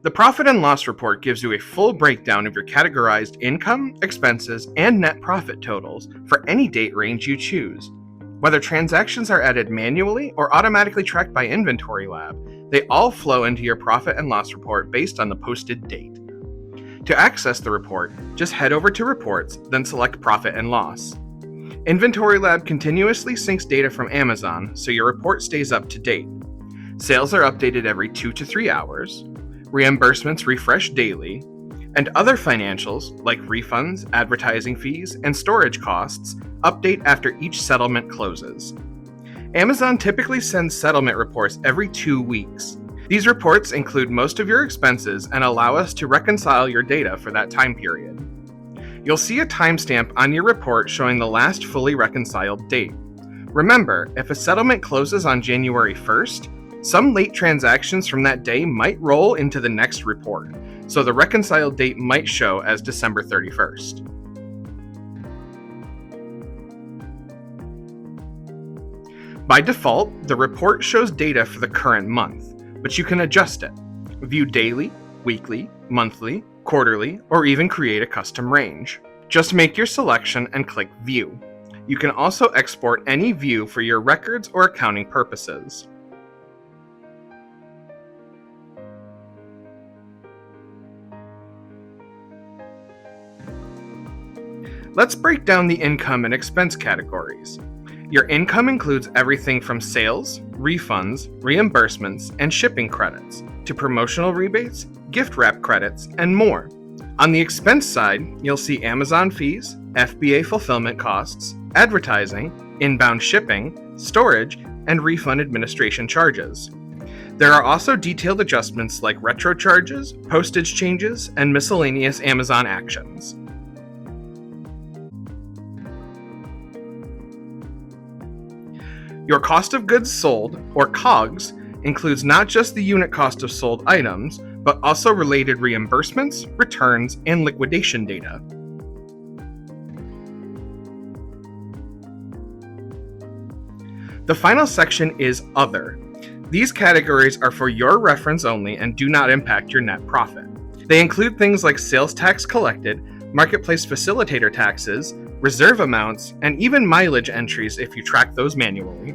The profit and loss report gives you a full breakdown of your categorized income, expenses, and net profit totals for any date range you choose. Whether transactions are added manually or automatically tracked by InventoryLab, they all flow into your profit and loss report based on the posted date. To access the report, just head over to Reports, then select Profit and Loss. InventoryLab continuously syncs data from Amazon, so your report stays up to date. Sales are updated every 2 to 3 hours, reimbursements refresh daily, and other financials, like refunds, advertising fees, and storage costs, update after each settlement closes. Amazon typically sends settlement reports every 2 weeks. These reports include most of your expenses and allow us to reconcile your data for that time period. You'll see a timestamp on your report showing the last fully reconciled date. Remember, if a settlement closes on January 1st, some late transactions from that day might roll into the next report, so the reconciled date might show as December 31st. By default, the report shows data for the current month, but you can adjust it. View daily, weekly, monthly, quarterly, or even create a custom range. Just make your selection and click View. You can also export any view for your records or accounting purposes. Let's break down the income and expense categories. Your income includes everything from sales, refunds, reimbursements, and shipping credits, to promotional rebates, gift wrap credits, and more. On the expense side, you'll see Amazon fees, FBA fulfillment costs, advertising, inbound shipping, storage, and refund administration charges. There are also detailed adjustments like retro charges, postage changes, and miscellaneous Amazon actions. Your cost of goods sold, or COGS, includes not just the unit cost of sold items, but also related reimbursements, returns, and liquidation data. The final section is Other. These categories are for your reference only and do not impact your net profit. They include things like sales tax collected, marketplace facilitator taxes, reserve amounts, and even mileage entries if you track those manually.